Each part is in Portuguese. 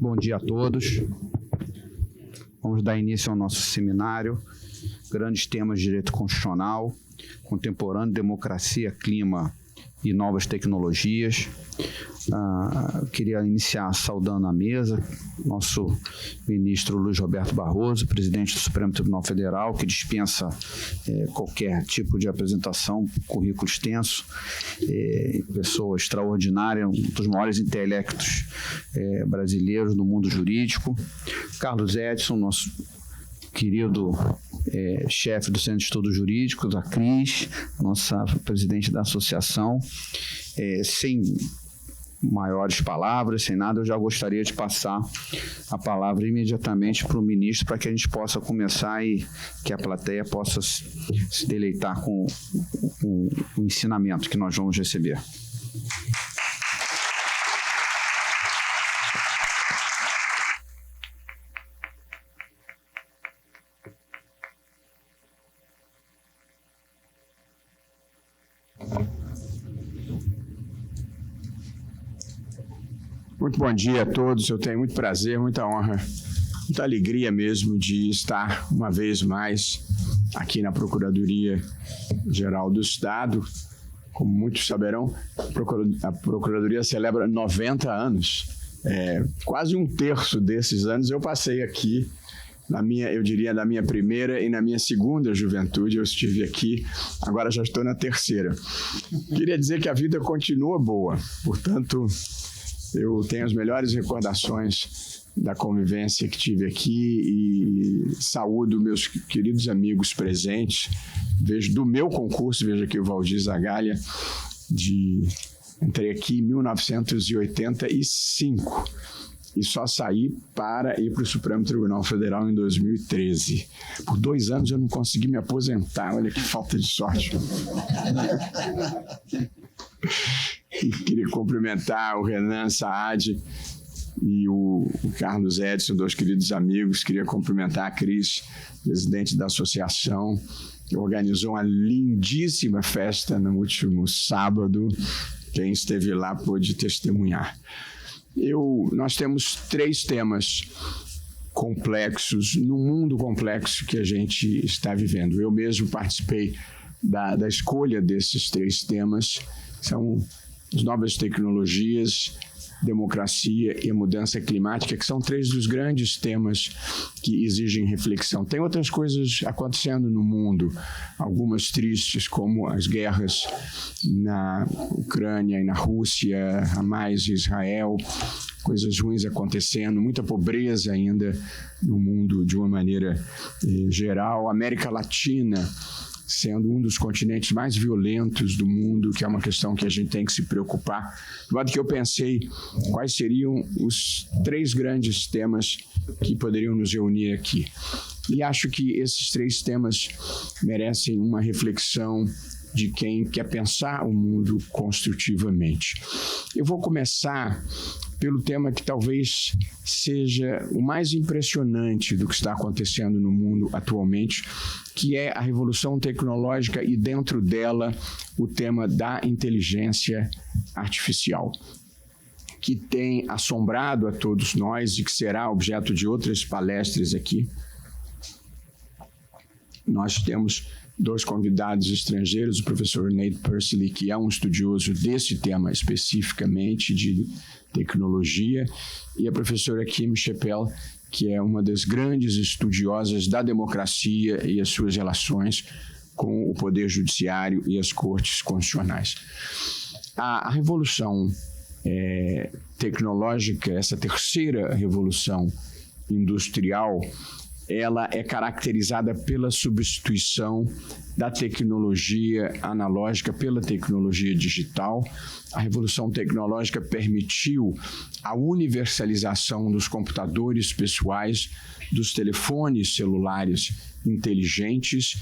Bom dia a todos. Vamos dar início ao nosso seminário. Grandes temas de direito constitucional, contemporâneo, democracia, clima e novas tecnologias. Queria iniciar saudando a mesa, nosso ministro Luiz Roberto Barroso, presidente do Supremo Tribunal Federal, que dispensa qualquer tipo de apresentação, currículo extenso, pessoa extraordinária, um dos maiores intelectos brasileiros do mundo jurídico. Carlos Edson, nosso querido chefe do Centro de Estudos Jurídicos, da CRIS, nossa presidente da associação. Sem maiores palavras, sem nada, eu já gostaria de passar a palavra imediatamente para o ministro, para que a gente possa começar e que a plateia possa se deleitar com o ensinamento que nós vamos receber. Muito bom dia a todos, eu tenho muito prazer, muita honra, muita alegria mesmo de estar uma vez mais aqui na Procuradoria-Geral do Estado. Como muitos saberão, a Procuradoria celebra 90 anos. Quase um terço desses anos eu passei aqui, na minha primeira e na minha segunda juventude, eu estive aqui, agora já estou na terceira. Queria dizer que a vida continua boa, portanto, eu tenho as melhores recordações da convivência que tive aqui e saúdo meus queridos amigos presentes. Vejo do meu concurso, vejo aqui o Valdir Zagalha, entrei aqui em 1985 e só saí para ir para o Supremo Tribunal Federal em 2013. Por 2 anos eu não consegui me aposentar, olha que falta de sorte. E queria cumprimentar o Renan Saad e o Carlos Edson, 2 queridos amigos. Queria cumprimentar a Cris, presidente da associação, que organizou uma lindíssima festa no último sábado. Quem esteve lá pôde testemunhar. Nós temos 3 temas complexos, no mundo complexo que a gente está vivendo. Eu mesmo participei da escolha desses 3 temas. São as novas tecnologias, democracia e mudança climática, que são 3 dos grandes temas que exigem reflexão. Tem outras coisas acontecendo no mundo, algumas tristes, como as guerras na Ucrânia e na Rússia, Hamas e Israel, coisas ruins acontecendo, muita pobreza ainda no mundo de uma maneira geral. A América Latina sendo um dos continentes mais violentos do mundo, que é uma questão que a gente tem que se preocupar. Do modo que eu pensei quais seriam os 3 grandes temas que poderiam nos reunir aqui. E acho que esses 3 temas merecem uma reflexão de quem quer pensar o mundo construtivamente. Eu vou começar pelo tema que talvez seja o mais impressionante do que está acontecendo no mundo atualmente, que é a revolução tecnológica e, dentro dela, o tema da inteligência artificial, que tem assombrado a todos nós e que será objeto de outras palestras aqui. Nós temos 2 convidados estrangeiros, o professor Nate Persily, que é um estudioso desse tema especificamente de tecnologia, e a professora Kim Chappell, que é uma das grandes estudiosas da democracia e as suas relações com o Poder Judiciário e as Cortes Constitucionais. A revolução tecnológica, essa terceira revolução industrial, ela é caracterizada pela substituição da tecnologia analógica pela tecnologia digital. A revolução tecnológica permitiu a universalização dos computadores pessoais, dos telefones celulares inteligentes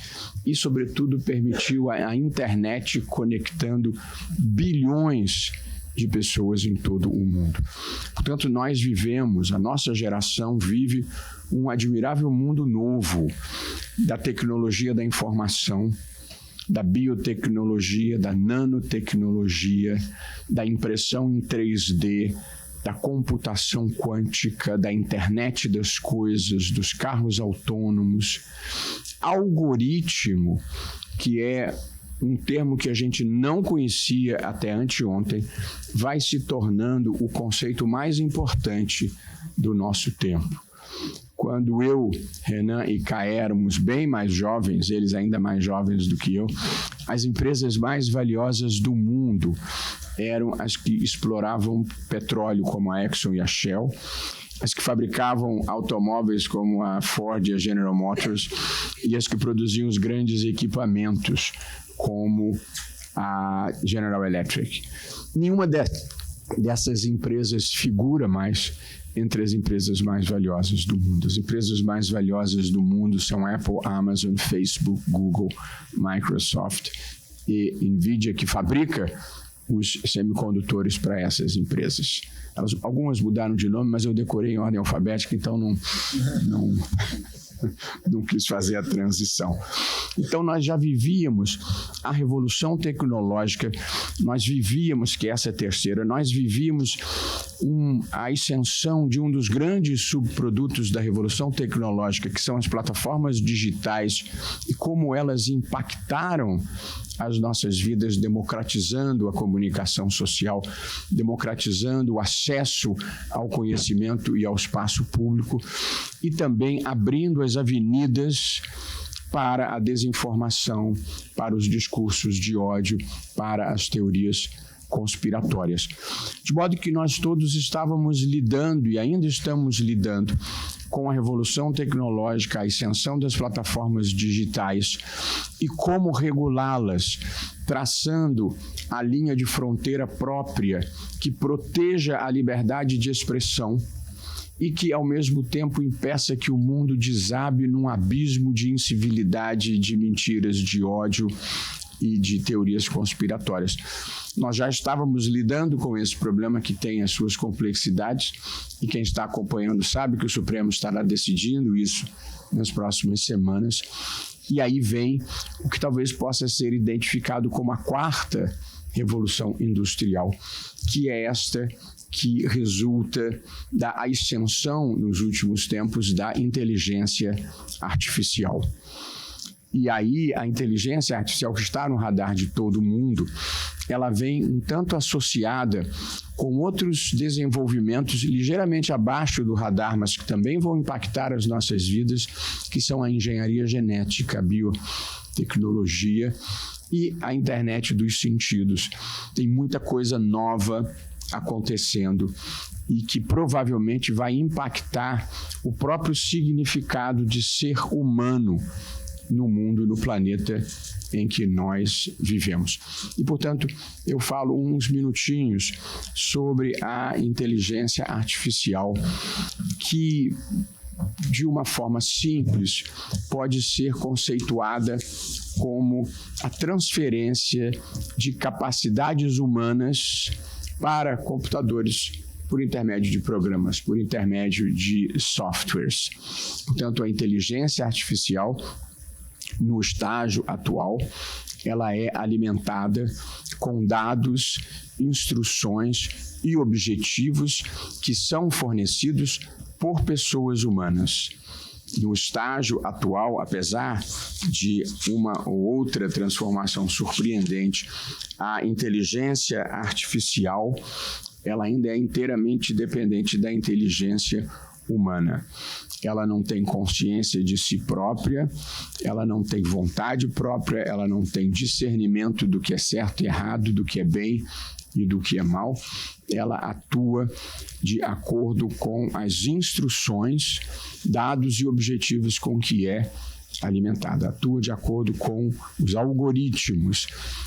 e, sobretudo, permitiu a internet conectando bilhões de pessoas em todo o mundo. Portanto, nós vivemos, a nossa geração vive um admirável mundo novo da tecnologia da informação, da biotecnologia, da nanotecnologia, da impressão em 3D, da computação quântica, da internet das coisas, dos carros autônomos. Algoritmo, que é um termo que a gente não conhecia até anteontem, vai se tornando o conceito mais importante do nosso tempo. Quando eu, Renan e Kai éramos bem mais jovens, eles ainda mais jovens do que eu, as empresas mais valiosas do mundo eram as que exploravam petróleo, como a Exxon e a Shell, as que fabricavam automóveis, como a Ford e a General Motors, e as que produziam os grandes equipamentos, como a General Electric. Nenhuma dessas empresas figura mais entre as empresas mais valiosas do mundo. As empresas mais valiosas do mundo são Apple, Amazon, Facebook, Google, Microsoft e Nvidia, que fabrica os semicondutores para essas empresas. Algumas mudaram de nome, mas eu decorei em ordem alfabética, então não quis fazer a transição. Então, nós já vivíamos a revolução tecnológica, nós vivíamos, que essa é a terceira, nós vivíamos a ascensão de um dos grandes subprodutos da revolução tecnológica, que são as plataformas digitais, e como elas impactaram as nossas vidas, democratizando a comunicação social, democratizando o acesso ao conhecimento e ao espaço público, e também abrindo as avenidas para a desinformação, para os discursos de ódio, para as teorias conspiratórias. De modo que nós todos estávamos lidando e ainda estamos lidando com a revolução tecnológica, a ascensão das plataformas digitais e como regulá-las, traçando a linha de fronteira própria que proteja a liberdade de expressão e que, ao mesmo tempo, impeça que o mundo desabe num abismo de incivilidade, de mentiras, de ódio e de teorias conspiratórias. Nós já estávamos lidando com esse problema que tem as suas complexidades e quem está acompanhando sabe que o Supremo estará decidindo isso nas próximas semanas. E aí vem o que talvez possa ser identificado como a quarta revolução industrial, que é esta que resulta da ascensão nos últimos tempos da inteligência artificial. E aí a inteligência artificial, que está no radar de todo mundo, ela vem um tanto associada com outros desenvolvimentos ligeiramente abaixo do radar, mas que também vão impactar as nossas vidas, que são a engenharia genética, a biotecnologia e a internet dos sentidos. Tem muita coisa nova acontecendo e que provavelmente vai impactar o próprio significado de ser humano no mundo, no planeta em que nós vivemos. E, portanto, eu falo uns minutinhos sobre a inteligência artificial, que, de uma forma simples, pode ser conceituada como a transferência de capacidades humanas para computadores por intermédio de programas, por intermédio de softwares. Portanto, a inteligência artificial, no estágio atual, ela é alimentada com dados, instruções e objetivos que são fornecidos por pessoas humanas. No estágio atual, apesar de uma ou outra transformação surpreendente, a inteligência artificial, ela ainda é inteiramente dependente da inteligência humana. Ela não tem consciência de si própria, ela não tem vontade própria, ela não tem discernimento do que é certo e errado, do que é bem e do que é mal. Ela atua de acordo com as instruções, dados e objetivos com que é alimentada. Atua de acordo com os algoritmos,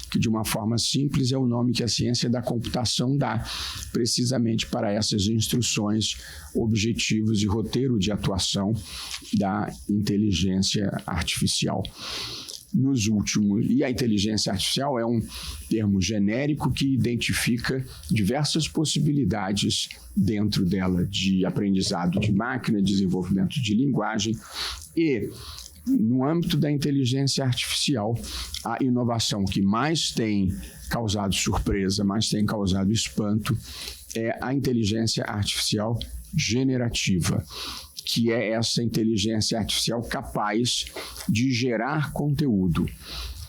que de uma forma simples é o nome que a ciência da computação dá, precisamente para essas instruções, objetivos e roteiro de atuação da inteligência artificial. E a inteligência artificial é um termo genérico que identifica diversas possibilidades dentro dela de aprendizado de máquina, desenvolvimento de linguagem e No âmbito da inteligência artificial, a inovação que mais tem causado surpresa, mais tem causado espanto, é a inteligência artificial generativa, que é essa inteligência artificial capaz de gerar conteúdo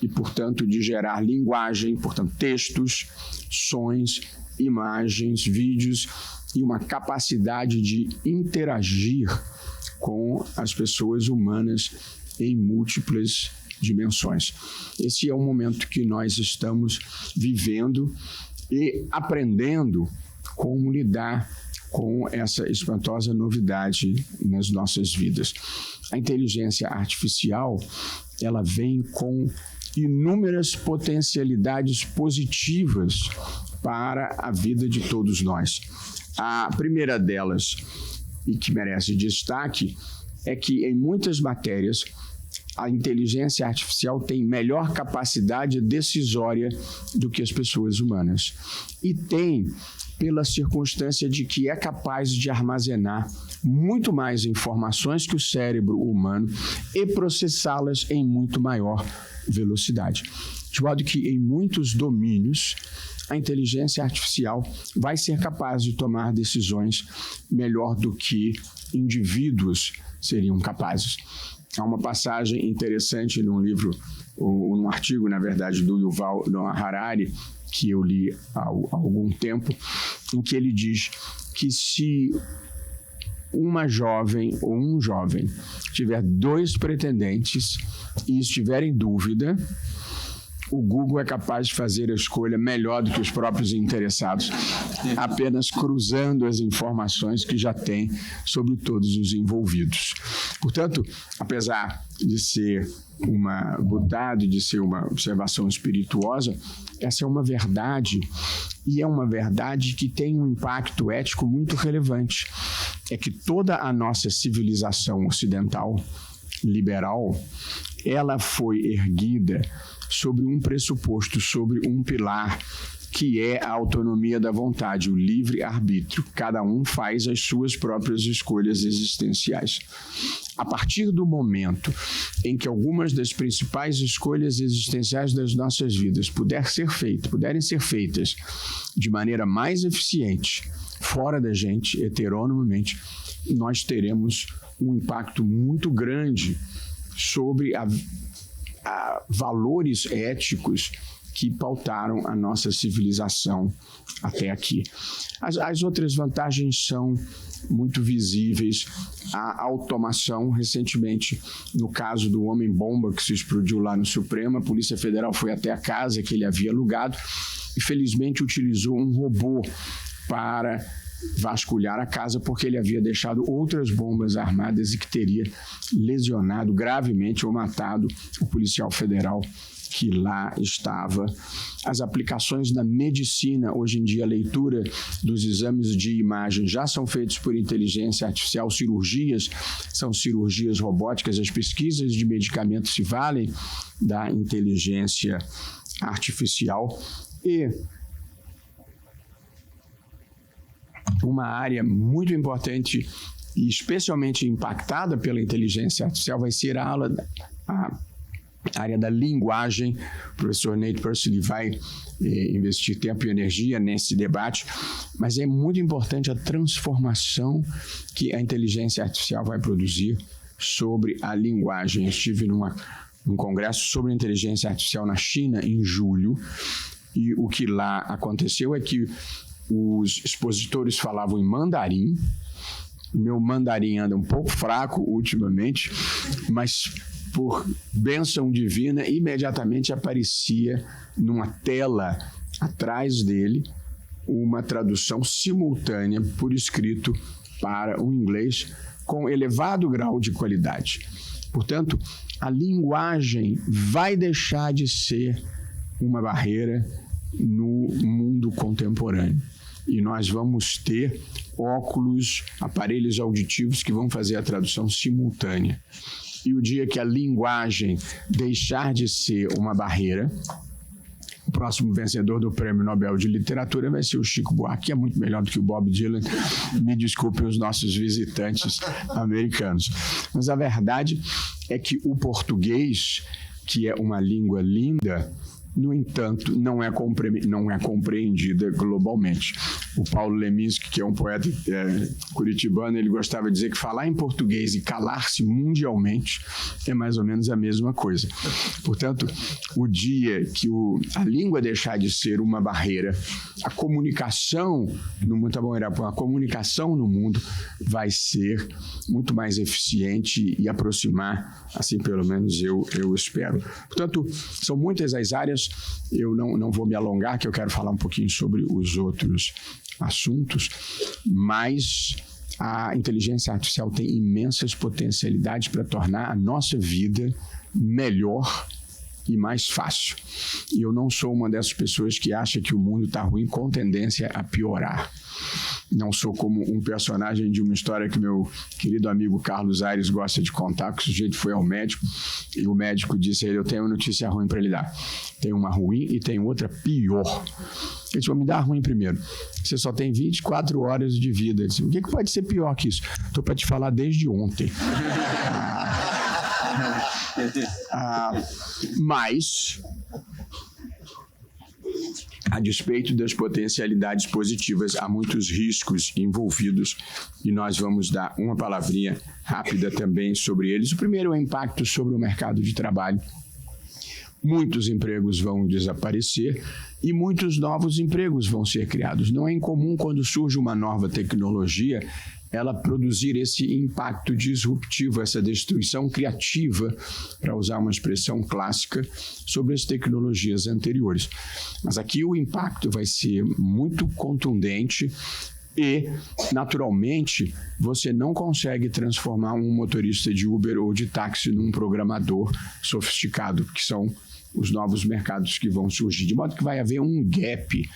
e, portanto, de gerar linguagem, portanto, textos, sons, imagens, vídeos e uma capacidade de interagir com as pessoas humanas em múltiplas dimensões. Esse é o momento que nós estamos vivendo e aprendendo como lidar com essa espantosa novidade nas nossas vidas. A inteligência artificial, ela vem com inúmeras potencialidades positivas para a vida de todos nós. A primeira delas, e que merece destaque, é que em muitas matérias a inteligência artificial tem melhor capacidade decisória do que as pessoas humanas. E tem pela circunstância de que é capaz de armazenar muito mais informações que o cérebro humano e processá-las em muito maior velocidade. De modo que em muitos domínios a inteligência artificial vai ser capaz de tomar decisões melhor do que indivíduos seriam capazes. Há uma passagem interessante num livro, ou num artigo, na verdade, do Yuval Noah Harari, que eu li há algum tempo, em que ele diz que se uma jovem ou um jovem tiver 2 pretendentes e estiver em dúvida, o Google é capaz de fazer a escolha melhor do que os próprios interessados, apenas cruzando as informações que já tem sobre todos os envolvidos. Portanto, apesar de ser uma butada, de ser uma observação espirituosa, essa é uma verdade, e é uma verdade que tem um impacto ético muito relevante. É que toda a nossa civilização ocidental, liberal, ela foi erguida sobre um pressuposto, sobre um pilar, que é a autonomia da vontade, o livre-arbítrio. Cada um faz as suas próprias escolhas existenciais. A partir do momento em que algumas das principais escolhas existenciais das nossas vidas puderem ser feitas de maneira mais eficiente, fora da gente, heteronomamente, nós teremos um impacto muito grande sobre valores éticos que pautaram a nossa civilização até aqui. As outras vantagens são muito visíveis. A automação, recentemente, no caso do homem-bomba que se explodiu lá no Supremo, a Polícia Federal foi até a casa que ele havia alugado e, felizmente, utilizou um robô para vasculhar a casa, porque ele havia deixado outras bombas armadas e que teria lesionado gravemente ou matado o policial federal que lá estava. As aplicações na medicina, hoje em dia, a leitura dos exames de imagem já são feitos por inteligência artificial, cirurgias são cirurgias robóticas, as pesquisas de medicamentos se valem da inteligência artificial. E uma área muito importante e especialmente impactada pela inteligência artificial vai ser a área da linguagem. O professor Nate Persily vai investir tempo e energia nesse debate, mas é muito importante a transformação que a inteligência artificial vai produzir sobre a linguagem. Eu estive num congresso sobre inteligência artificial na China em julho, e o que lá aconteceu é que os expositores falavam em mandarim. O meu mandarim anda um pouco fraco ultimamente, mas por bênção divina, imediatamente aparecia numa tela atrás dele uma tradução simultânea por escrito para o inglês com elevado grau de qualidade. Portanto, a linguagem vai deixar de ser uma barreira no mundo contemporâneo. E nós vamos ter óculos, aparelhos auditivos que vão fazer a tradução simultânea. E o dia que a linguagem deixar de ser uma barreira, próximo vencedor do Prêmio Nobel de Literatura vai ser o Chico Buarque, que é muito melhor do que o Bob Dylan. Me desculpem os nossos visitantes americanos. Mas a verdade é que o português, que é uma língua linda, no entanto, não é compreendida globalmente. O Paulo Leminski, que é um poeta curitibano, ele gostava de dizer que falar em português e calar-se mundialmente é mais ou menos a mesma coisa. Portanto, o dia que a língua deixar de ser uma barreira, a comunicação no mundo, a comunicação no mundo vai ser muito mais eficiente e aproximar, assim pelo menos eu espero. Portanto, são muitas as áreas. Eu não vou me alongar, que eu quero falar um pouquinho sobre os outros assuntos, mas a inteligência artificial tem imensas potencialidades para tornar a nossa vida melhor e mais fácil. E eu não sou uma dessas pessoas que acha que o mundo está ruim com tendência a piorar. Não sou como um personagem de uma história que meu querido amigo Carlos Aires gosta de contar, que o sujeito foi ao médico e o médico disse a ele: eu tenho uma notícia ruim para lhe dar. Tem uma ruim e tem outra pior. Ele disse: me dá a ruim primeiro. Você só tem 24 horas de vida. Ele disse: o que pode ser pior que isso? Estou para te falar desde ontem. Mas, a despeito das potencialidades positivas, há muitos riscos envolvidos e nós vamos dar uma palavrinha rápida também sobre eles. O primeiro é o impacto sobre o mercado de trabalho. Muitos empregos vão desaparecer e muitos novos empregos vão ser criados. Não é incomum, quando surge uma nova tecnologia, ela produzir esse impacto disruptivo, essa destruição criativa, para usar uma expressão clássica, sobre as tecnologias anteriores. Mas aqui o impacto vai ser muito contundente e, naturalmente, você não consegue transformar um motorista de Uber ou de táxi num programador sofisticado, que são os novos mercados que vão surgir. De modo que vai haver um gap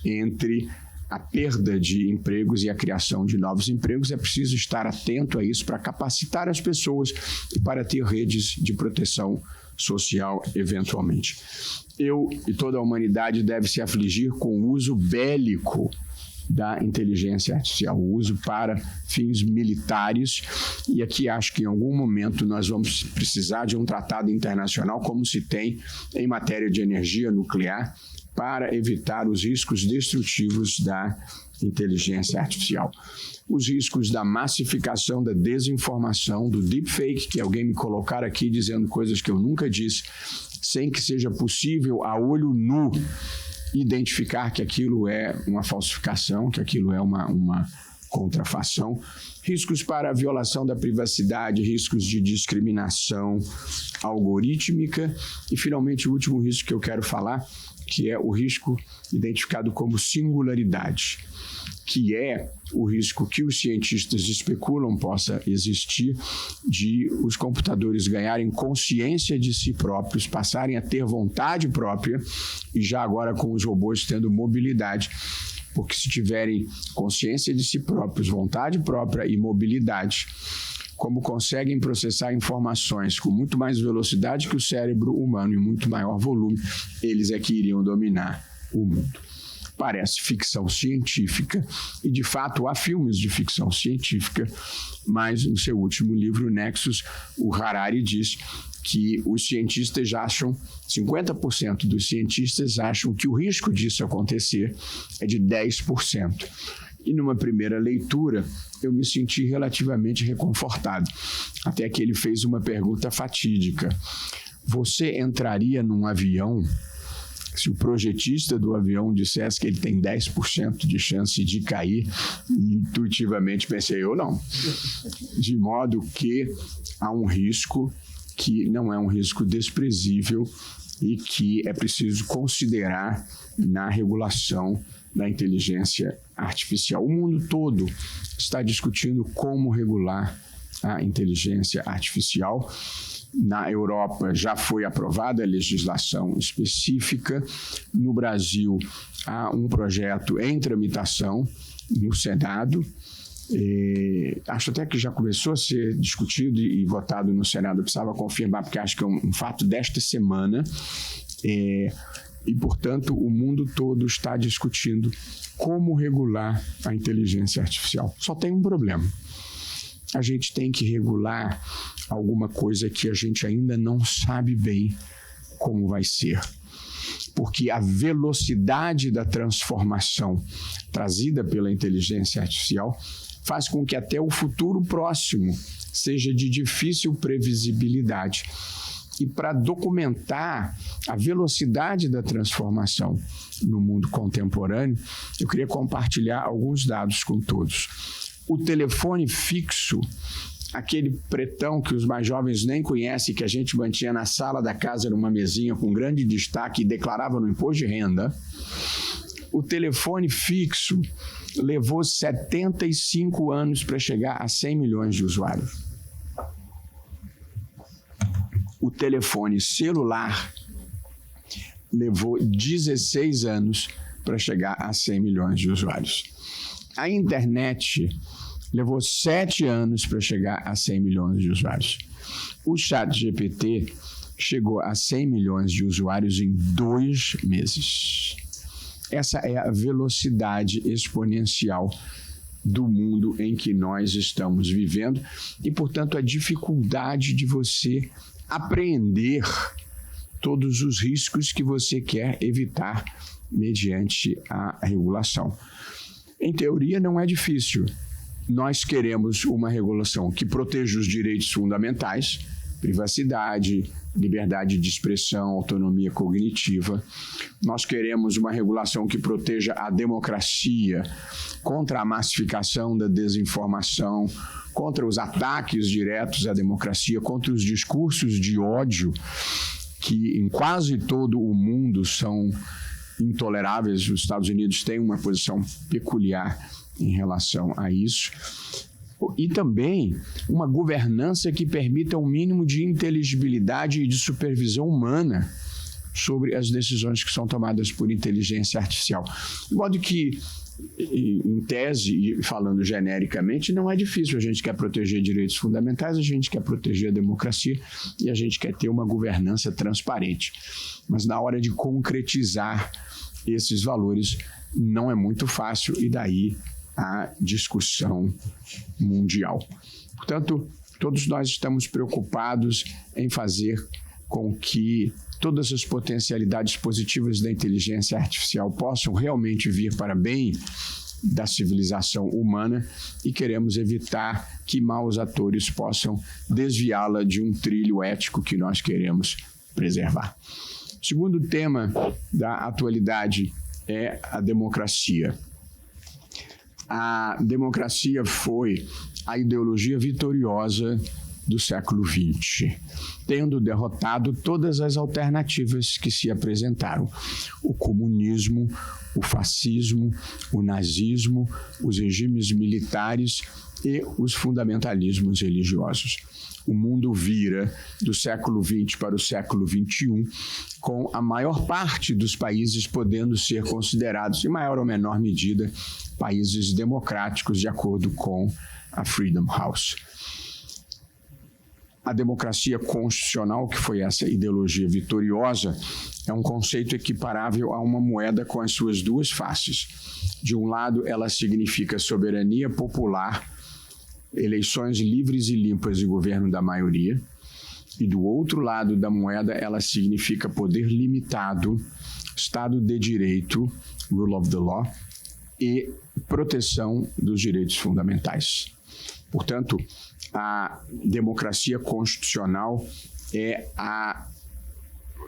entre a perda de empregos e a criação de novos empregos. É preciso estar atento a isso para capacitar as pessoas e para ter redes de proteção social eventualmente. Eu e toda a humanidade deve se afligir com o uso bélico da inteligência artificial, o uso para fins militares, e aqui acho que em algum momento nós vamos precisar de um tratado internacional, como se tem em matéria de energia nuclear, para evitar os riscos destrutivos da inteligência artificial. Os riscos da massificação, da desinformação, do deepfake, que alguém me colocar aqui dizendo coisas que eu nunca disse, sem que seja possível a olho nu identificar que aquilo é uma falsificação, que aquilo é uma contrafação. Riscos para a violação da privacidade, riscos de discriminação algorítmica e, finalmente, o último risco que eu quero falar, que é o risco identificado como singularidade, que é o risco que os cientistas especulam possa existir de os computadores ganharem consciência de si próprios, passarem a ter vontade própria, e já agora com os robôs tendo mobilidade, porque se tiverem consciência de si próprios, vontade própria e mobilidade, como conseguem processar informações com muito mais velocidade que o cérebro humano e muito maior volume, eles é que iriam dominar o mundo. Parece ficção científica, e de fato há filmes de ficção científica, mas no seu último livro, Nexus, o Harari diz que os cientistas acham, 50% dos cientistas acham que o risco disso acontecer é de 10%. E numa primeira leitura, eu me senti relativamente reconfortado, até que ele fez uma pergunta fatídica. Você entraria num avião se o projetista do avião dissesse que ele tem 10% de chance de cair? E intuitivamente pensei, eu não. De modo que há um risco que não é um risco desprezível e que é preciso considerar na regulação da inteligência artificial. O mundo todo está discutindo como regular a inteligência artificial. Na Europa já foi aprovada a legislação específica. No Brasil há um projeto em tramitação no Senado. Acho até que já começou a ser discutido e votado no Senado. Eu precisava confirmar, porque acho que é um fato desta semana. E, portanto, o mundo todo está discutindo como regular a inteligência artificial. Só tem um problema. A gente tem que regular alguma coisa que a gente ainda não sabe bem como vai ser. Porque a velocidade da transformação trazida pela inteligência artificial faz com que até o futuro próximo seja de difícil previsibilidade. E para documentar a velocidade da transformação no mundo contemporâneo, eu queria compartilhar alguns dados com todos. O telefone fixo, aquele pretão que os mais jovens nem conhecem, que a gente mantinha na sala da casa numa mesinha com grande destaque e declarava no imposto de renda, o telefone fixo levou 75 anos para chegar a 100 milhões de usuários. O telefone celular levou 16 anos para chegar a 100 milhões de usuários. A internet levou 7 anos para chegar a 100 milhões de usuários. O ChatGPT chegou a 100 milhões de usuários em 2 meses. Essa é a velocidade exponencial do mundo em que nós estamos vivendo e, portanto, a dificuldade de você apreender todos os riscos que você quer evitar mediante a regulação. Em teoria, não é difícil. Nós queremos uma regulação que proteja os direitos fundamentais, privacidade, liberdade de expressão, autonomia cognitiva. Nós queremos uma regulação que proteja a democracia contra a massificação da desinformação, contra os ataques diretos à democracia, contra os discursos de ódio que em quase todo o mundo são intoleráveis. Os Estados Unidos têm uma posição peculiar em relação a isso. E também uma governança que permita um mínimo de inteligibilidade e de supervisão humana sobre as decisões que são tomadas por inteligência artificial. De modo que, em tese, e falando genericamente, não é difícil. A gente quer proteger direitos fundamentais, a gente quer proteger a democracia e a gente quer ter uma governança transparente. Mas na hora de concretizar esses valores, não é muito fácil e daí a discussão mundial. Portanto, todos nós estamos preocupados em fazer com que todas as potencialidades positivas da inteligência artificial possam realmente vir para bem da civilização humana e queremos evitar que maus atores possam desviá-la de um trilho ético que nós queremos preservar. O segundo tema da atualidade é a democracia. A democracia foi a ideologia vitoriosa do século XX, tendo derrotado todas as alternativas que se apresentaram: o comunismo, o fascismo, o nazismo, os regimes militares e os fundamentalismos religiosos. O mundo vira do século XX para o século XXI, com a maior parte dos países podendo ser considerados, em maior ou menor medida, países democráticos, de acordo com a Freedom House. A democracia constitucional, que foi essa ideologia vitoriosa, é um conceito equiparável a uma moeda com as suas duas faces. De um lado, ela significa soberania popular, eleições livres e limpas e governo da maioria. E do outro lado da moeda, ela significa poder limitado, Estado de Direito, rule of the law, e proteção dos direitos fundamentais. Portanto, a democracia constitucional é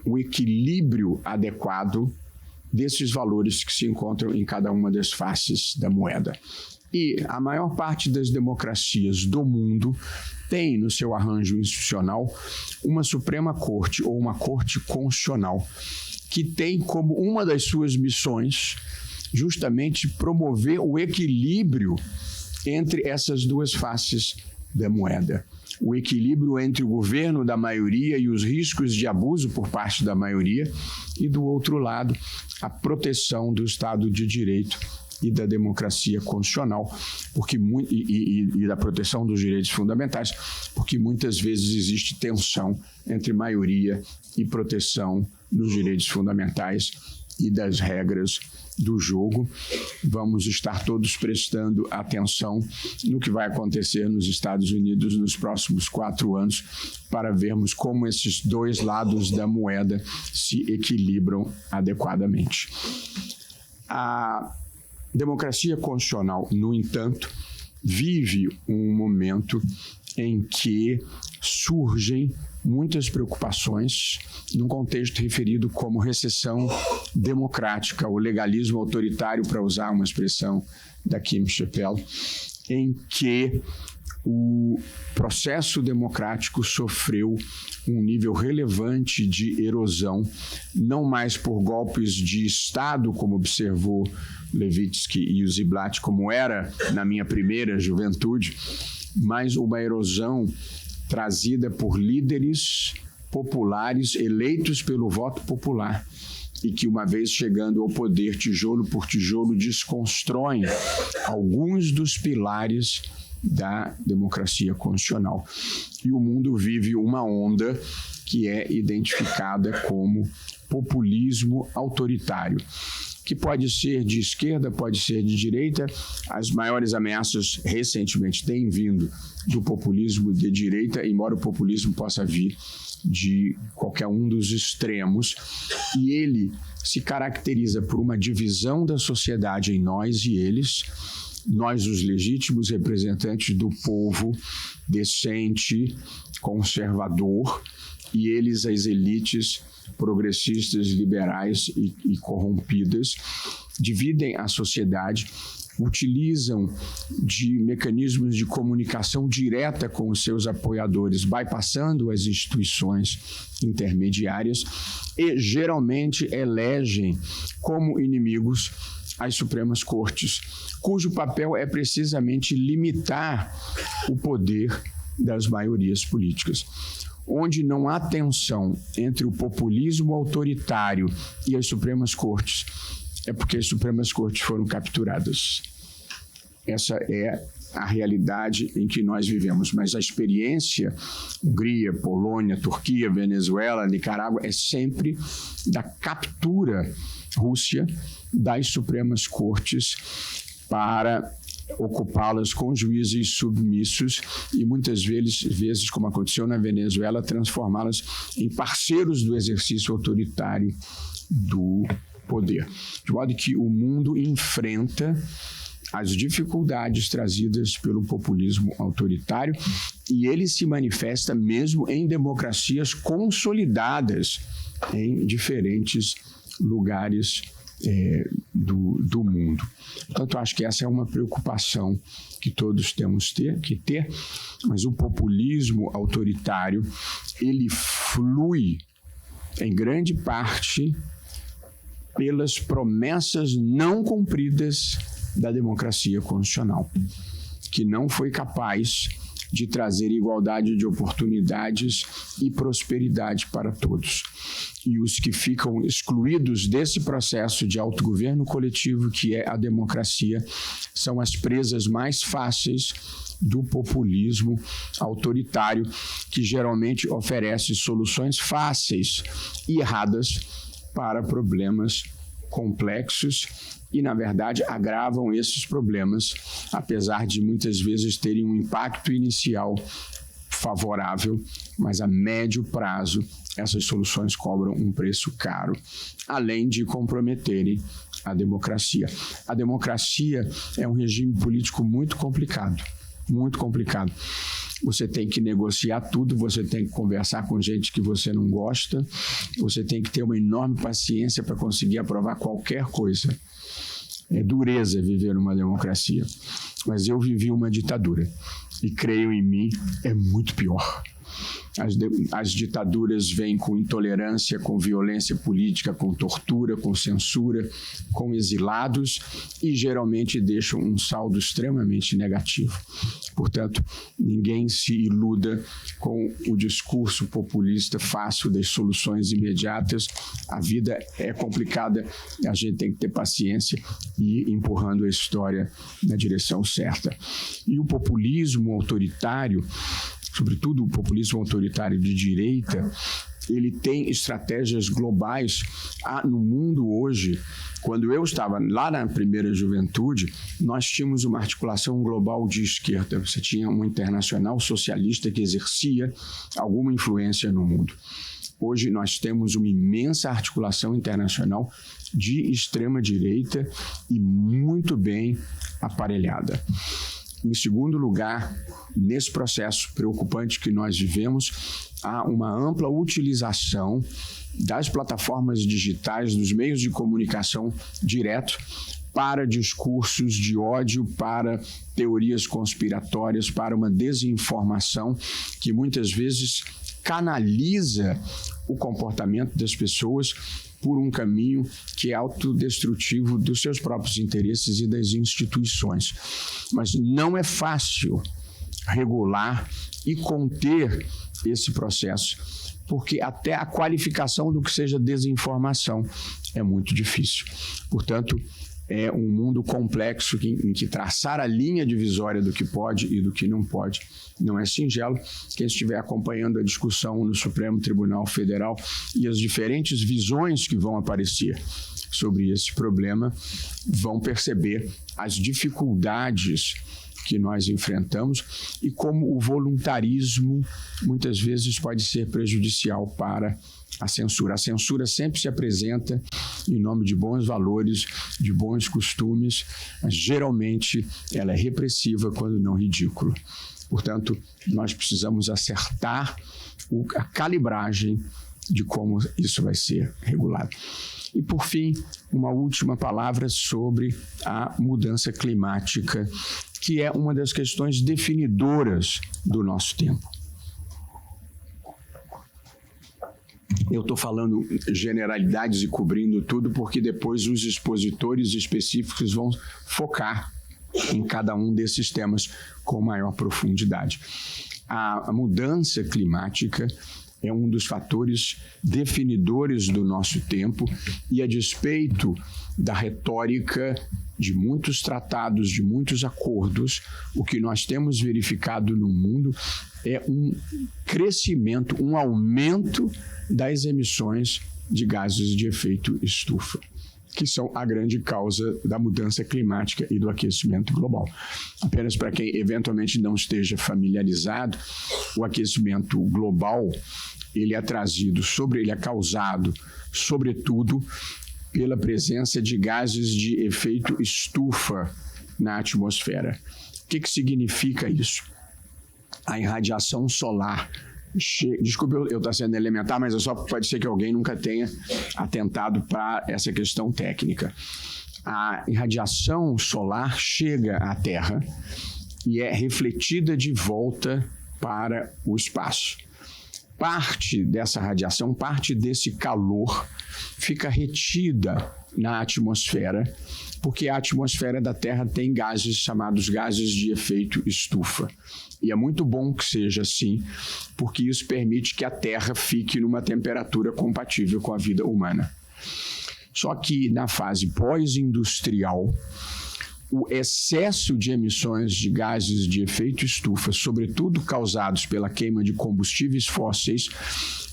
o equilíbrio adequado desses valores que se encontram em cada uma das faces da moeda. E a maior parte das democracias do mundo tem no seu arranjo institucional uma Suprema Corte ou uma Corte Constitucional que tem como uma das suas missões justamente promover o equilíbrio entre essas duas faces da moeda. O equilíbrio entre o governo da maioria e os riscos de abuso por parte da maioria e, do outro lado, a proteção do Estado de Direito e da democracia constitucional, e da proteção dos direitos fundamentais, porque muitas vezes existe tensão entre maioria e proteção nos direitos fundamentais e das regras do jogo. Vamos estar todos prestando atenção no que vai acontecer nos Estados Unidos nos próximos 4 anos para vermos como esses dois lados da moeda se equilibram adequadamente. A democracia constitucional, no entanto, vive um momento em que surgem muitas preocupações num contexto referido como recessão democrática, o legalismo autoritário, para usar uma expressão da Kim Chappell, em que o processo democrático sofreu um nível relevante de erosão, não mais por golpes de Estado, como observou Levitsky e o Ziblatt, como era na minha primeira juventude, mas uma erosão trazida por líderes populares eleitos pelo voto popular e que, uma vez chegando ao poder, tijolo por tijolo, desconstroem alguns dos pilares da democracia constitucional. E o mundo vive uma onda que é identificada como populismo autoritário, que pode ser de esquerda, pode ser de direita. As maiores ameaças recentemente têm vindo do populismo de direita, embora o populismo possa vir de qualquer um dos extremos, e ele se caracteriza por uma divisão da sociedade em nós e eles, nós os legítimos representantes do povo decente, conservador, e eles as elites progressistas, liberais e corrompidas. Dividem a sociedade, utilizam de mecanismos de comunicação direta com os seus apoiadores, bypassando as instituições intermediárias, e geralmente elegem como inimigos as Supremas Cortes, cujo papel é precisamente limitar o poder das maiorias políticas. Onde não há tensão entre o populismo autoritário e as Supremas Cortes, é porque as Supremas Cortes foram capturadas. Essa é a realidade em que nós vivemos. Mas a experiência, Hungria, Polônia, Turquia, Venezuela, Nicarágua, é sempre da captura Rússia das Supremas Cortes para ocupá-las com juízes submissos e muitas vezes, como aconteceu na Venezuela, transformá-las em parceiros do exercício autoritário do poder. De modo que o mundo enfrenta as dificuldades trazidas pelo populismo autoritário e ele se manifesta mesmo em democracias consolidadas em diferentes lugares do mundo. Portanto, acho que essa é uma preocupação que todos temos que ter, mas o populismo autoritário, ele flui em grande parte pelas promessas não cumpridas da democracia constitucional, que não foi capaz de trazer igualdade de oportunidades e prosperidade para todos. E os que ficam excluídos desse processo de autogoverno coletivo, que é a democracia, são as presas mais fáceis do populismo autoritário, que geralmente oferece soluções fáceis e erradas para problemas complexos e, na verdade, agravam esses problemas, apesar de muitas vezes terem um impacto inicial favorável, mas a médio prazo essas soluções cobram um preço caro, além de comprometerem a democracia. A democracia é um regime político muito complicado, muito complicado. Você tem que negociar tudo, você tem que conversar com gente que você não gosta, você tem que ter uma enorme paciência para conseguir aprovar qualquer coisa. É dureza viver numa democracia, mas eu vivi uma ditadura e creio em mim, é muito pior. As ditaduras vêm com intolerância, com violência política, com tortura, com censura, com exilados e geralmente deixam um saldo extremamente negativo. Portanto, ninguém se iluda com o discurso populista fácil das soluções imediatas. A vida é complicada, a gente tem que ter paciência e ir empurrando a história na direção certa. E o populismo autoritário, sobretudo o populismo autoritário de direita, ele tem estratégias globais. No mundo hoje, quando eu estava lá na primeira juventude, nós tínhamos uma articulação global de esquerda. Você tinha uma internacional socialista que exercia alguma influência no mundo. Hoje nós temos uma imensa articulação internacional de extrema-direita e muito bem aparelhada. Em segundo lugar, nesse processo preocupante que nós vivemos, há uma ampla utilização das plataformas digitais, dos meios de comunicação direto, para discursos de ódio, para teorias conspiratórias, para uma desinformação que muitas vezes canaliza o comportamento das pessoas por um caminho que é autodestrutivo dos seus próprios interesses e das instituições. Mas não é fácil regular e conter esse processo, porque até a qualificação do que seja desinformação é muito difícil. Portanto, é um mundo complexo em que traçar a linha divisória do que pode e do que não pode não é singelo. Quem estiver acompanhando a discussão no Supremo Tribunal Federal e as diferentes visões que vão aparecer sobre esse problema vão perceber as dificuldades que nós enfrentamos e como o voluntarismo muitas vezes pode ser prejudicial para a censura. A censura sempre se apresenta em nome de bons valores, de bons costumes, mas geralmente ela é repressiva quando não ridícula. Portanto, nós precisamos acertar a calibragem de como isso vai ser regulado. E, por fim, uma última palavra sobre a mudança climática, que é uma das questões definidoras do nosso tempo. Eu estou falando generalidades e cobrindo tudo, porque depois os expositores específicos vão focar em cada um desses temas com maior profundidade. A mudança climática é um dos fatores definidores do nosso tempo e, a despeito da retórica de muitos tratados, de muitos acordos, o que nós temos verificado no mundo é um crescimento, um aumento das emissões de gases de efeito estufa, que são a grande causa da mudança climática e do aquecimento global. Apenas para quem eventualmente não esteja familiarizado, o aquecimento global, ele é causado, sobretudo, pela presença de gases de efeito estufa na atmosfera. O que significa isso? A irradiação solar. Desculpe eu estar sendo elementar, mas pode ser que alguém nunca tenha atentado para essa questão técnica. A irradiação solar chega à Terra e é refletida de volta para o espaço. Parte dessa radiação, parte desse calor fica retida na atmosfera, porque a atmosfera da Terra tem gases chamados gases de efeito estufa. E é muito bom que seja assim, porque isso permite que a Terra fique numa temperatura compatível com a vida humana. Só que na fase pós-industrial, o excesso de emissões de gases de efeito estufa, sobretudo causados pela queima de combustíveis fósseis,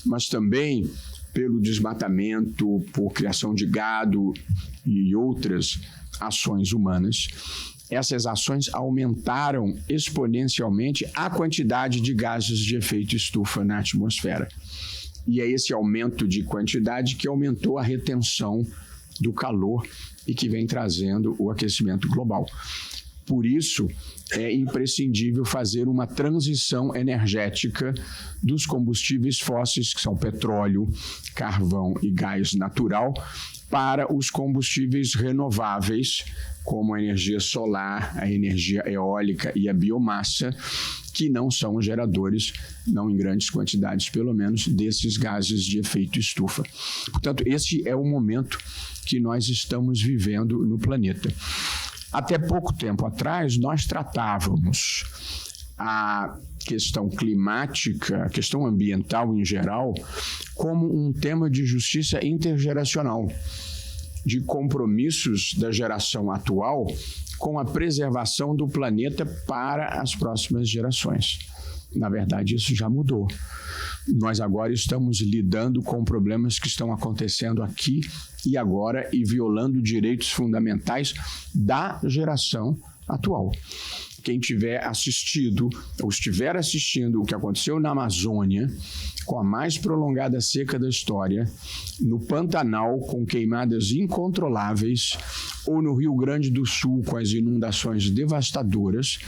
mas também pelo desmatamento, por criação de gado e outras ações humanas, essas ações aumentaram exponencialmente a quantidade de gases de efeito estufa na atmosfera. E é esse aumento de quantidade que aumentou a retenção do calor e que vem trazendo o aquecimento global. Por isso, é imprescindível fazer uma transição energética dos combustíveis fósseis, que são petróleo, carvão e gás natural, para os combustíveis renováveis, como a energia solar, a energia eólica e a biomassa, que não são geradores, não em grandes quantidades, pelo menos, desses gases de efeito estufa. Portanto, esse é o momento que nós estamos vivendo no planeta. Até pouco tempo atrás, nós tratávamos a questão climática, a questão ambiental em geral, como um tema de justiça intergeracional, de compromissos da geração atual com a preservação do planeta para as próximas gerações. Na verdade, isso já mudou. Nós agora estamos lidando com problemas que estão acontecendo aqui e agora e violando direitos fundamentais da geração atual. Quem tiver assistido ou estiver assistindo o que aconteceu na Amazônia, com a mais prolongada seca da história, no Pantanal com queimadas incontroláveis, ou no Rio Grande do Sul com as inundações devastadoras,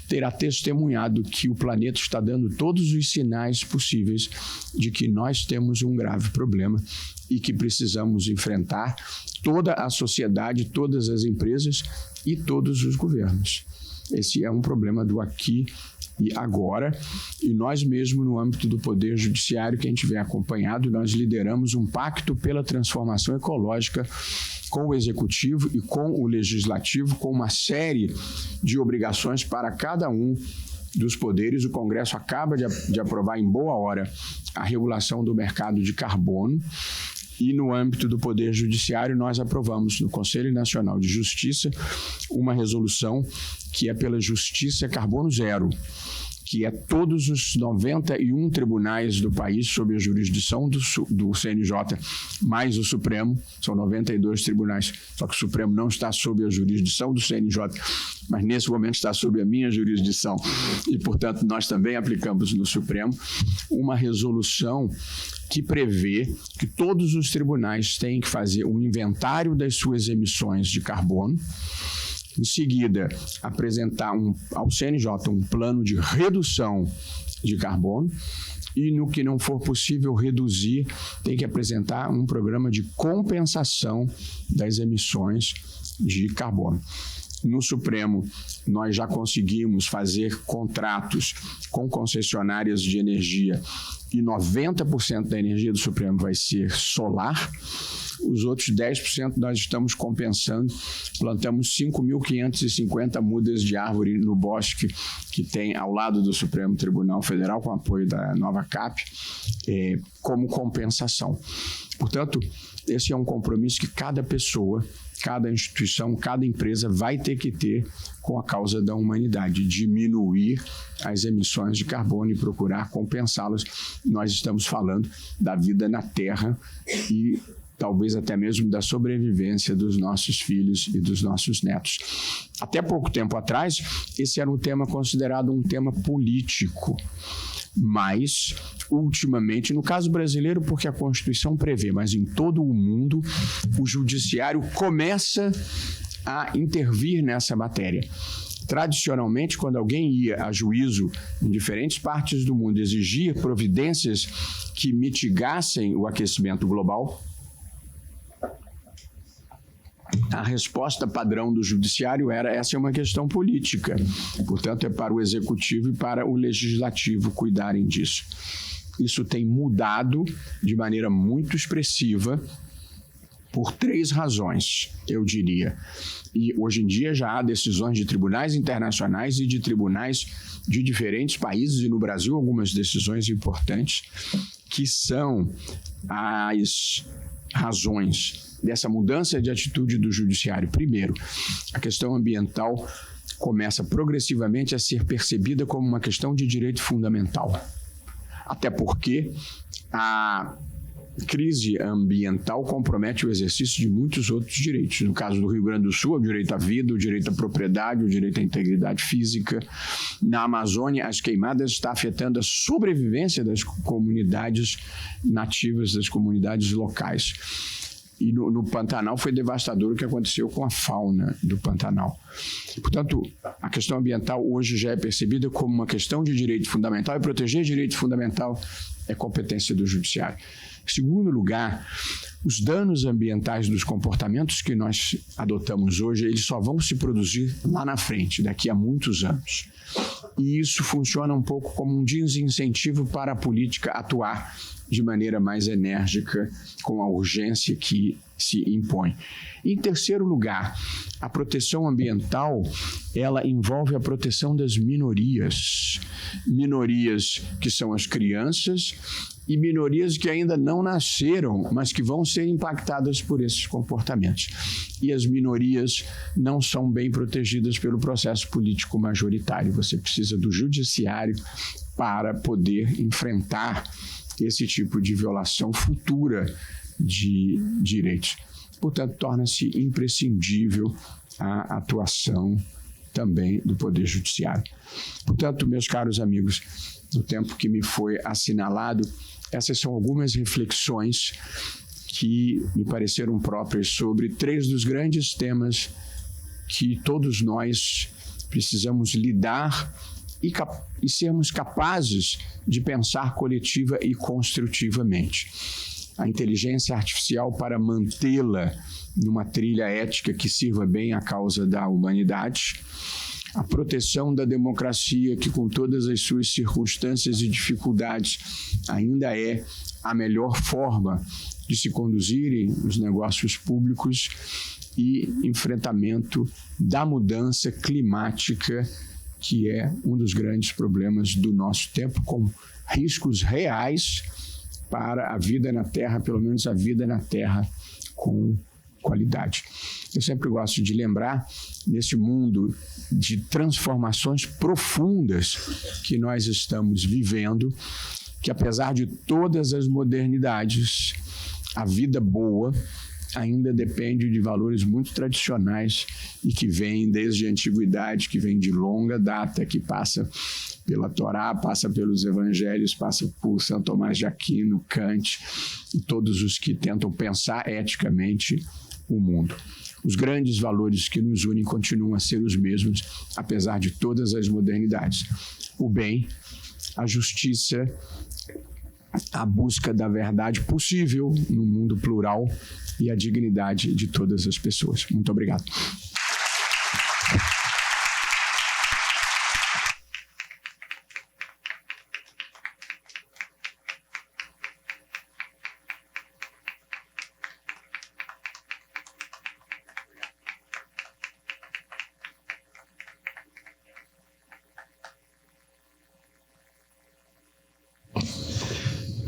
terá testemunhado que o planeta está dando todos os sinais possíveis de que nós temos um grave problema e que precisamos enfrentar toda a sociedade, todas as empresas e todos os governos. Esse é um problema do aqui e agora, e nós mesmos, no âmbito do Poder Judiciário, quem tiver acompanhado, nós lideramos um pacto pela transformação ecológica com o Executivo e com o Legislativo, com uma série de obrigações para cada um dos poderes. O Congresso acaba de aprovar em boa hora a regulação do mercado de carbono, e no âmbito do Poder Judiciário nós aprovamos no Conselho Nacional de Justiça uma resolução que é pela Justiça Carbono Zero, que é todos os 91 tribunais do país sob a jurisdição do CNJ, mais o Supremo, são 92 tribunais, só que o Supremo não está sob a jurisdição do CNJ, mas nesse momento está sob a minha jurisdição e, portanto, nós também aplicamos no Supremo uma resolução que prevê que todos os tribunais têm que fazer um inventário das suas emissões de carbono, em seguida, apresentar ao CNJ um plano de redução de carbono e, no que não for possível reduzir, tem que apresentar um programa de compensação das emissões de carbono. No Supremo, nós já conseguimos fazer contratos com concessionárias de energia e 90% da energia do Supremo vai ser solar. Os outros 10% nós estamos compensando. Plantamos 5.550 mudas de árvore no bosque que tem ao lado do Supremo Tribunal Federal, com apoio da nova CAP, como compensação. Portanto, esse é um compromisso que cada pessoa, cada instituição, cada empresa vai ter que ter com a causa da humanidade, diminuir as emissões de carbono e procurar compensá-las. Nós estamos falando da vida na Terra e talvez até mesmo da sobrevivência dos nossos filhos e dos nossos netos. Até pouco tempo atrás, esse era um tema considerado um tema político, mas, ultimamente, no caso brasileiro, porque a Constituição prevê, mas em todo o mundo, o Judiciário começa a intervir nessa matéria. Tradicionalmente, quando alguém ia a juízo em diferentes partes do mundo exigir providências que mitigassem o aquecimento global, a resposta padrão do Judiciário era: essa é uma questão política, portanto é para o Executivo e para o Legislativo cuidarem disso. Isso tem mudado de maneira muito expressiva por 3 razões, eu diria. E hoje em dia já há decisões de tribunais internacionais e de tribunais de diferentes países, e no Brasil algumas decisões importantes, que são as razões dessa mudança de atitude do Judiciário. Primeiro, a questão ambiental começa progressivamente a ser percebida como uma questão de direito fundamental. Até porque a crise ambiental compromete o exercício de muitos outros direitos. No caso do Rio Grande do Sul, o direito à vida, o direito à propriedade, o direito à integridade física. Na Amazônia, as queimadas estão afetando a sobrevivência das comunidades nativas, das comunidades locais. E no Pantanal foi devastador o que aconteceu com a fauna do Pantanal. Portanto, a questão ambiental hoje já é percebida como uma questão de direito fundamental, e proteger direito fundamental é competência do Judiciário. Em segundo lugar, os danos ambientais dos comportamentos que nós adotamos hoje, eles só vão se produzir lá na frente, daqui a muitos anos. E isso funciona um pouco como um desincentivo para a política atuar de maneira mais enérgica, com a urgência que se impõe. Em terceiro lugar, a proteção ambiental, ela envolve a proteção das minorias. Minorias que são as crianças e minorias que ainda não nasceram, mas que vão ser impactadas por esses comportamentos. E as minorias não são bem protegidas pelo processo político majoritário. Você precisa do Judiciário para poder enfrentar esse tipo de violação futura de direitos. Portanto, torna-se imprescindível a atuação também do Poder Judiciário. Portanto, meus caros amigos, no tempo que me foi assinalado, essas são algumas reflexões que me pareceram próprias sobre 3 dos grandes temas que todos nós precisamos lidar e sermos capazes de pensar coletiva e construtivamente. A inteligência artificial, para mantê-la numa trilha ética que sirva bem à causa da humanidade, a proteção da democracia, que com todas as suas circunstâncias e dificuldades ainda é a melhor forma de se conduzirem os negócios públicos, e enfrentamento da mudança climática, que é um dos grandes problemas do nosso tempo, com riscos reais para a vida na Terra, pelo menos a vida na Terra com qualidade. Eu sempre gosto de lembrar, nesse mundo de transformações profundas que nós estamos vivendo, que apesar de todas as modernidades, a vida boa ainda depende de valores muito tradicionais e que vêm desde a antiguidade, que vêm de longa data, que passa pela Torá, passa pelos evangelhos, passa por São Tomás de Aquino, Kant e todos os que tentam pensar eticamente o mundo. Os grandes valores que nos unem continuam a ser os mesmos, apesar de todas as modernidades. O bem, a justiça, a busca da verdade possível no mundo plural e a dignidade de todas as pessoas. Muito obrigado.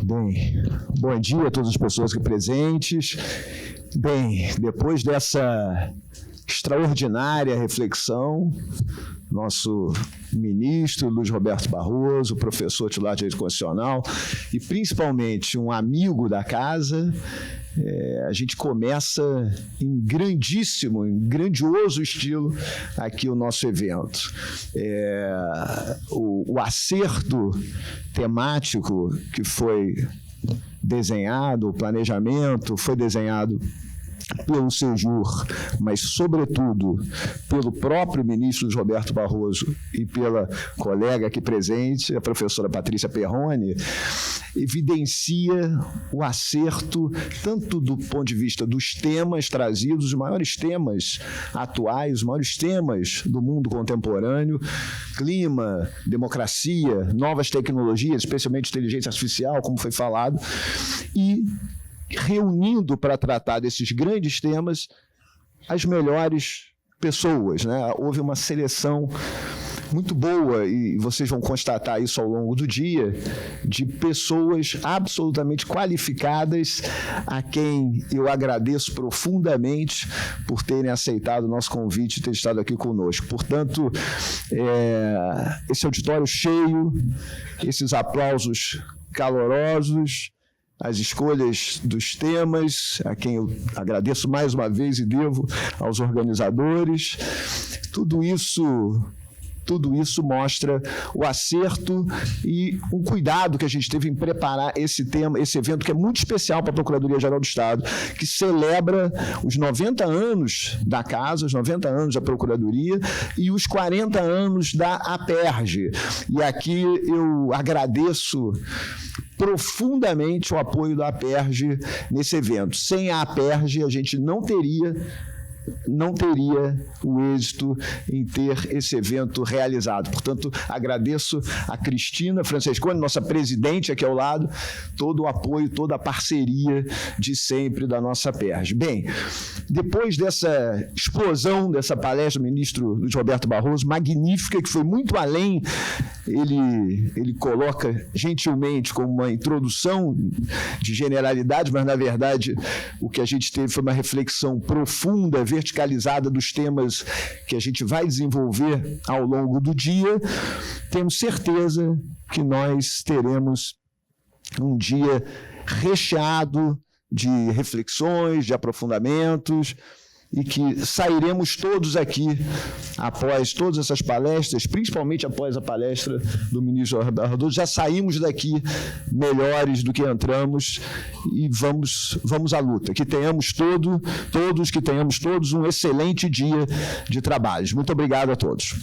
Bem, bom dia a todas as pessoas aqui presentes. Bem, depois dessa extraordinária reflexão, nosso ministro Luiz Roberto Barroso, professor titular de Direito Constitucional e principalmente um amigo da casa, a gente começa em grandíssimo, em grandioso estilo aqui o nosso evento. O acerto temático que foi desenhado, o planejamento foi desenhado pelo Sejur, mas, sobretudo, pelo próprio ministro Luiz Roberto Barroso e pela colega aqui presente, a professora Patrícia Perrone, evidencia o acerto tanto do ponto de vista dos temas trazidos, os maiores temas atuais, os maiores temas do mundo contemporâneo, clima, democracia, novas tecnologias, especialmente inteligência artificial, como foi falado, e reunindo para tratar desses grandes temas as melhores pessoas, né? Houve uma seleção muito boa, e vocês vão constatar isso ao longo do dia, de pessoas absolutamente qualificadas, a quem eu agradeço profundamente por terem aceitado o nosso convite e ter estado aqui conosco. Portanto, esse auditório cheio, esses aplausos calorosos, as escolhas dos temas, a quem eu agradeço mais uma vez e devo aos organizadores, tudo isso mostra o acerto e o cuidado que a gente teve em preparar esse evento que é muito especial para a Procuradoria-Geral do Estado, que celebra os 90 anos da casa, os 90 anos da Procuradoria e os 40 anos da APERJ. E aqui eu agradeço profundamente o apoio da APERJ nesse evento. Sem a APERJ, a gente não teria o êxito em ter esse evento realizado. Portanto, agradeço a Cristina Francesconi, nossa presidente aqui ao lado, todo o apoio, toda a parceria de sempre da nossa APERJ. Bem, depois dessa explosão, dessa palestra do ministro Luiz Roberto Barroso, magnífica, que foi muito além, ele coloca gentilmente como uma introdução de generalidade, mas, na verdade, o que a gente teve foi uma reflexão profunda, verticalizada dos temas que a gente vai desenvolver ao longo do dia. Temos certeza que nós teremos um dia recheado de reflexões, de aprofundamentos, e que sairemos todos aqui, após todas essas palestras, principalmente após a palestra do ministro Arruda, já saímos daqui melhores do que entramos e vamos à luta. Que tenhamos todos um excelente dia de trabalhos. Muito obrigado a todos.